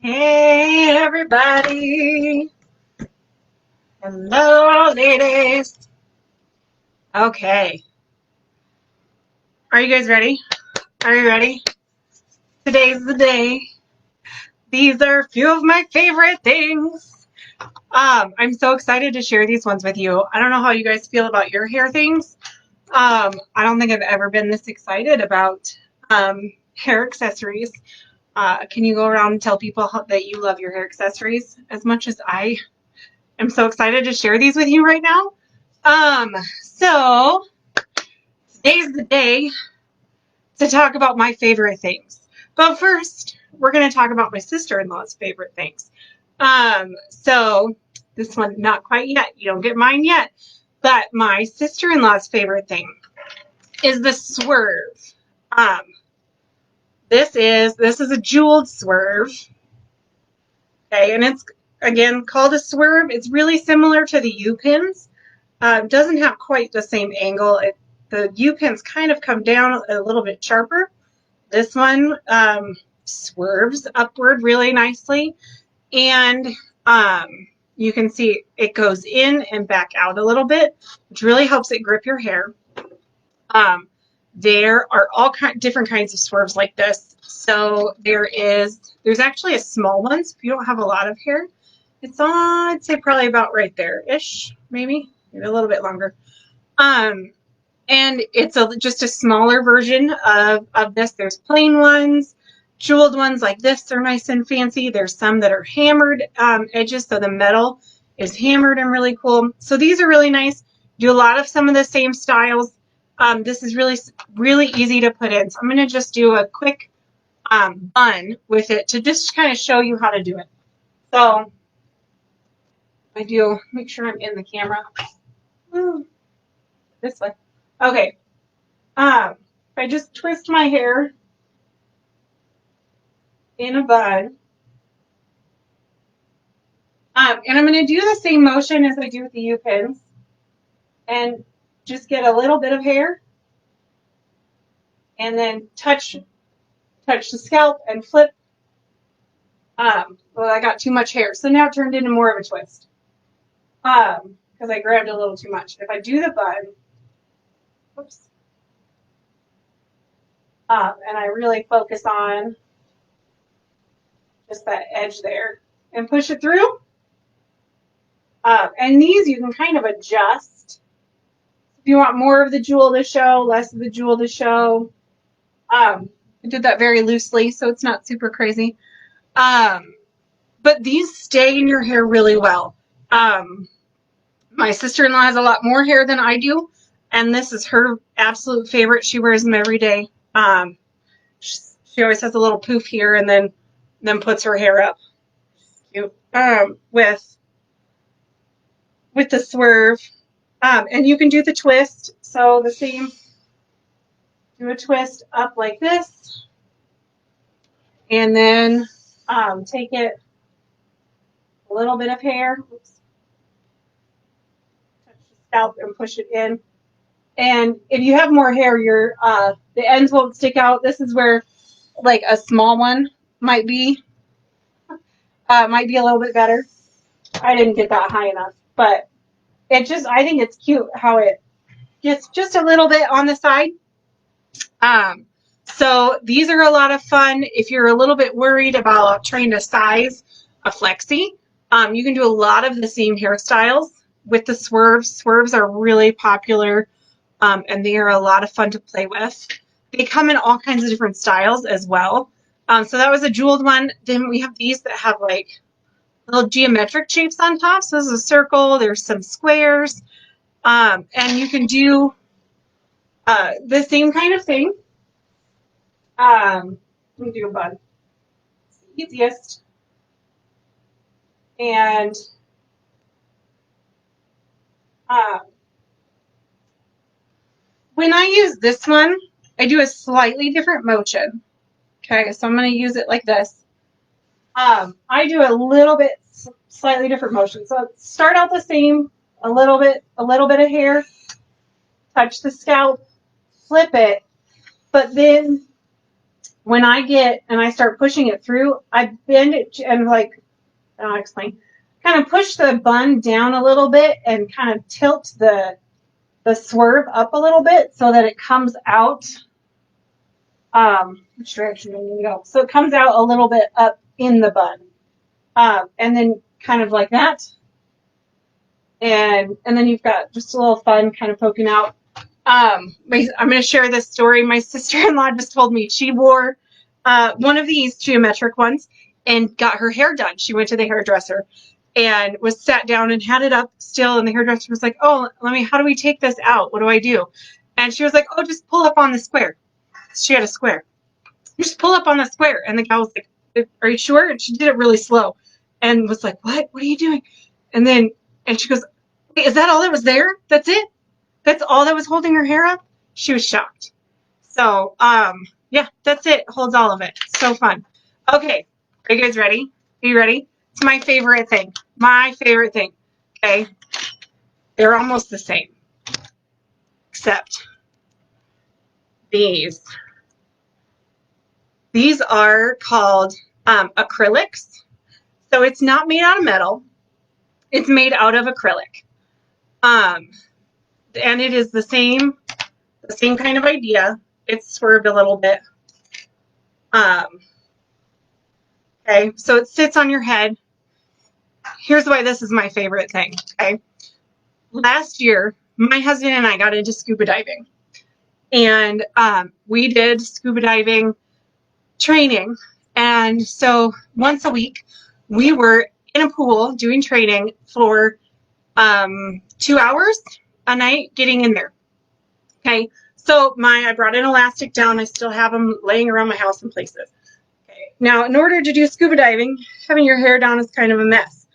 Hey everybody! Hello ladies! Okay, are you guys ready? Are you ready? Today's the day. These are a few of my favorite things. I'm so excited to share these ones with you. I don't know how you guys feel about your hair things. I don't think I've ever been this excited about hair accessories. Can you go around and tell people that you love your hair accessories as much as I am so excited to share these with you right now? So today's the day to talk about my favorite things. But first, we're going to talk about my sister-in-law's favorite things. So this one, not quite yet. You don't get mine yet. But my sister-in-law's favorite thing is the swerve. Um, this is a jeweled swerve. Okay, and it's again called a swerve. It's really similar to the U-pins. Doesn't have quite the same angle. The U-pins kind of come down a little bit sharper. This one swerves upward really nicely, and you can see it goes in and back out a little bit, which really helps it grip your hair. There are all different kinds of swerves like this. So there's actually a small one, so if you don't have a lot of hair, it's on, I'd say probably about right there-ish, maybe a little bit longer. And it's just a smaller version of this. There's plain ones, jeweled ones like this. They're nice and fancy. There's some that are hammered edges, so the metal is hammered and really cool. So these are really nice. Do a lot of some of the same styles. This is really easy to put in. So I'm going to just do a quick bun with it to just kind of show you how to do it. So I do make sure I'm in the camera. This way. Okay. If I just twist my hair in a bun, and I'm going to do the same motion as I do with the U-pins, and just get a little bit of hair, and then touch the scalp and flip. Well, I got too much hair, so now it turned into more of a twist because I grabbed a little too much. If I do the bun, whoops, and I really focus on just that edge there and push it through. And these you can kind of adjust. If you want more of the jewel to show, less of the jewel to show. I did that very loosely, so it's not super crazy. But these stay in your hair really well. My sister-in-law has a lot more hair than I do, and this is her absolute favorite. She wears them every day. She always has a little poof here and then puts her hair up. Cute. With the swerve. And you can do the twist. So the same, do a twist up like this. And then take it, a little bit of hair. Oops. Touch the scalp and push it in. And if you have more hair, the ends won't stick out. This is where like a small one might be a little bit better. I didn't get that high enough, but I think it's cute how it gets just a little bit on the side. So these are a lot of fun. If you're a little bit worried about trying to size a flexi, you can do a lot of the same hairstyles with the swerves. Swerves are really popular, and they are a lot of fun to play with. They come in all kinds of different styles as well. So that was a jeweled one. Then we have these that have like little geometric shapes on top. So this is a circle. There's some squares. And you can do the same kind of thing. Let me do a bun. It's the easiest. And when I use this one, I do a slightly different motion. Okay, so I'm going to use it like this. I do a little bit slightly different motion. So start out the same, a little bit of hair, touch the scalp, flip it, but then when I get and I start pushing it through, I bend it and like, I'll explain, kind of push the bun down a little bit and kind of tilt the swerve up a little bit so that it comes out, which direction do you need to go? So it comes out a little bit up in the bun. And then kind of like that. And then you've got just a little fun kind of poking out. I'm going to share this story. My sister-in-law just told me she wore one of these geometric ones and got her hair done. She went to the hairdresser and was sat down and had it up still. And the hairdresser was like, oh, how do we take this out? What do I do? And she was like, oh, just pull up on the square. She had a square. Just pull up on the square. And the guy was like, are you sure? And she did it really slow and was like, what are you doing? And she goes, wait, is that all that was there? That's it? That's all that was holding her hair up? She was shocked. So, yeah, that's it. Holds all of it. So fun. Okay. Are you guys ready? Are you ready? It's my favorite thing. My favorite thing. Okay. They're almost the same. Except these. These are called acrylics. So it's not made out of metal. It's made out of acrylic. And it is the same kind of idea. It's swerved a little bit. Okay, so it sits on your head. Here's why this is my favorite thing, okay? Last year, my husband and I got into scuba diving. And we did scuba diving training. And so once a week, we were in a pool doing training for 2 hours a night getting in there. Okay, so I brought an elastic down. I still have them laying around my house in places. Okay, now in order to do scuba diving, having your hair down is kind of a mess.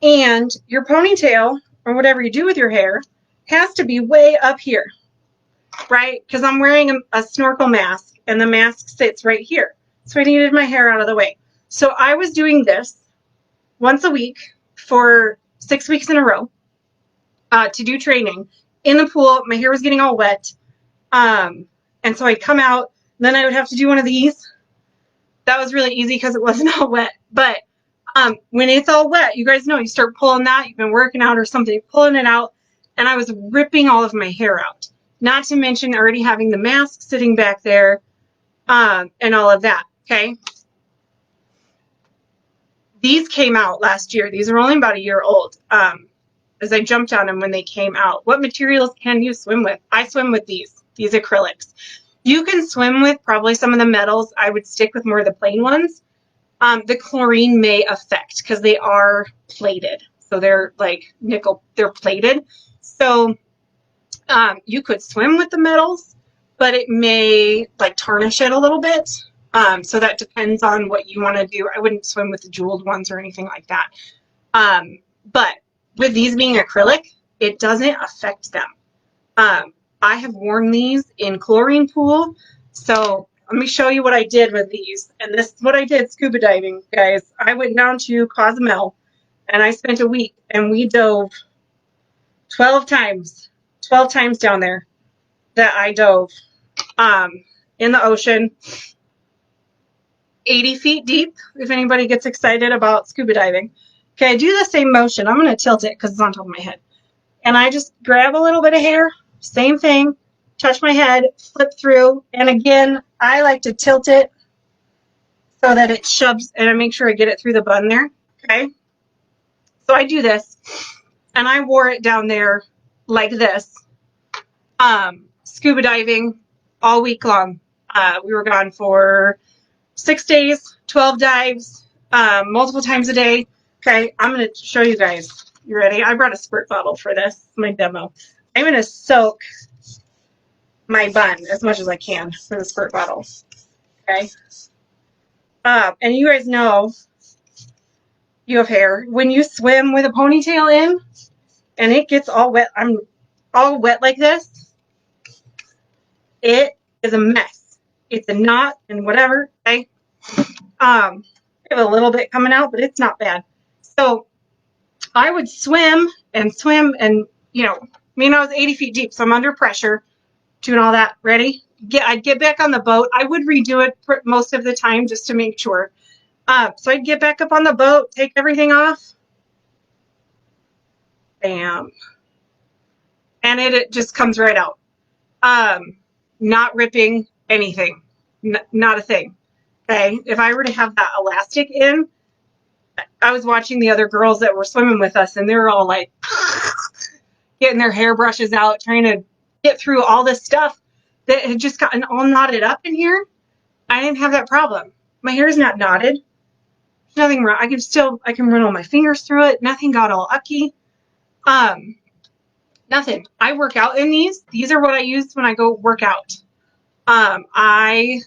And your ponytail, or whatever you do with your hair, has to be way up here, right? Because I'm wearing a snorkel mask, and the mask sits right here. So I needed my hair out of the way. So I was doing this once a week for 6 weeks in a row to do training in the pool. My hair was getting all wet. And so I'd come out, then I would have to do one of these. That was really easy because it wasn't all wet. But when it's all wet, you guys know, you start pulling that, you've been working out or something, pulling it out, and I was ripping all of my hair out. Not to mention already having the mask sitting back there and all of that, okay? These came out last year. These are only about a year old. As I jumped on them when they came out. What materials can you swim with? I swim with these acrylics. You can swim with probably some of the metals. I would stick with more of the plain ones. The chlorine may affect because they are plated. So they're like nickel, they're plated. So you could swim with the metals, but it may like tarnish it a little bit. So that depends on what you want to do. I wouldn't swim with the jeweled ones or anything like that. But with these being acrylic, it doesn't affect them. I have worn these in chlorine pool. So let me show you what I did with these. And this is what I did scuba diving, guys. I went down to Cozumel and I spent a week and we dove 12 times down there that I dove in the ocean, 80 feet deep, if anybody gets excited about scuba diving. Okay, I do the same motion. I'm going to tilt it because it's on top of my head. And I just grab a little bit of hair, same thing, touch my head, flip through. And again, I like to tilt it so that it shoves, and I make sure I get it through the bun there, okay? So I do this, and I wore it down there like this, scuba diving all week long. We were gone for 6 days, 12 dives, multiple times a day. Okay, I'm going to show you guys. You ready? I brought a squirt bottle for this, my demo. I'm going to soak my bun as much as I can for the squirt bottle. Okay? And you guys know you have hair. When you swim with a ponytail in and it gets all wet, I'm all wet like this, it is a mess. It's a knot and whatever. Okay? I have a little bit coming out, but it's not bad. So I would swim and, you know, I mean, I was 80 feet deep, so I'm under pressure doing all that. Ready? I'd get back on the boat. I would redo it most of the time just to make sure. So I'd get back up on the boat, take everything off. Bam. And it just comes right out. Not ripping anything. Not a thing. Okay. If I were to have that elastic in, I was watching the other girls that were swimming with us, and they're all like getting their hairbrushes out, trying to get through all this stuff that had just gotten all knotted up in here. I didn't have that problem. My hair is not knotted. There's nothing wrong. I can run all my fingers through it. Nothing got all ucky. Nothing. I work out in these. These are what I use when I go work out. I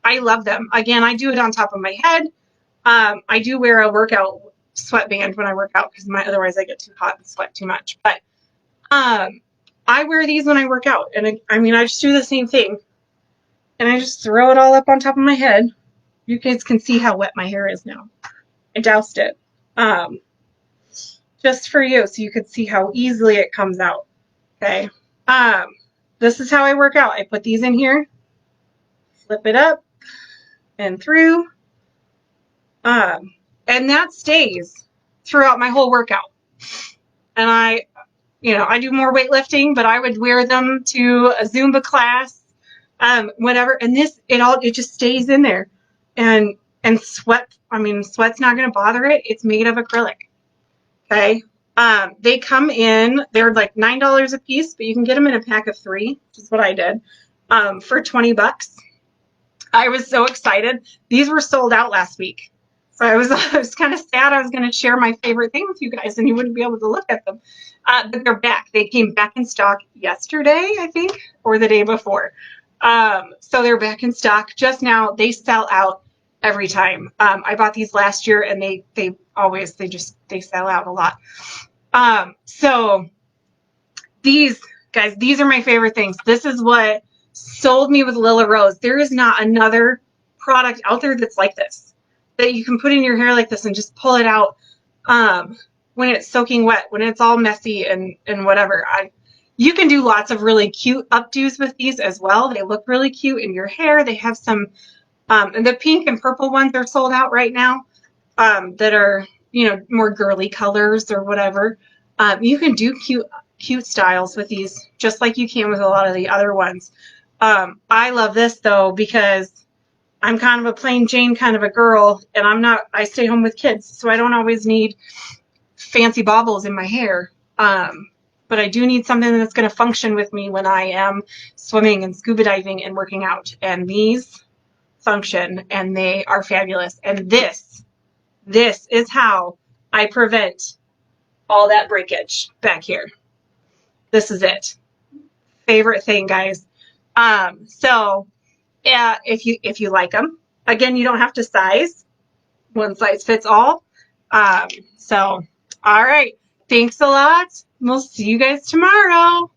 love them. Again, I do it on top of my head. I do wear a workout sweatband when I work out because otherwise I get too hot and sweat too much. But I wear these when I work out, and I just do the same thing, and I just throw it all up on top of my head. You guys can see how wet my hair is now. I doused it just for you, so you could see how easily it comes out. Okay. This is how I work out. I put these in here, flip it up and through, and that stays throughout my whole workout. And I do more weightlifting, but I would wear them to a Zumba class, whatever. And it just stays in there, and sweat. Sweat's not going to bother it. It's made of acrylic. Okay. They come in. They're like $9 a piece, but you can get them in a pack of 3, which is what I did, for $20. I was so excited. These were sold out last week. So I was kind of sad. I was going to share my favorite thing with you guys, and you wouldn't be able to look at them. But they're back. They came back in stock yesterday, I think, or the day before. So they're back in stock just now. They sell out every time. I bought these last year, and they sell out a lot. So these guys, these are my favorite things. This is what sold me with Lilla Rose. There is not another product out there that's like this, that you can put in your hair like this and just pull it out when it's soaking wet, when it's all messy and whatever. You can do lots of really cute updos with these as well. They look really cute in your hair. They have some, and the pink and purple ones are sold out right now, that are, more girly colors or whatever. You can do cute styles with these, just like you can with a lot of the other ones. I love this though, because I'm kind of a plain Jane kind of a girl, and I stay home with kids, so I don't always need fancy baubles in my hair. But I do need something that's going to function with me when I am swimming and scuba diving and working out. And these function, and they are fabulous. And this is how I prevent all that breakage back here. This is it. Favorite thing, guys. So yeah, if you like them, again, you don't have to size. One size fits all. So, all right. Thanks a lot. We'll see you guys tomorrow.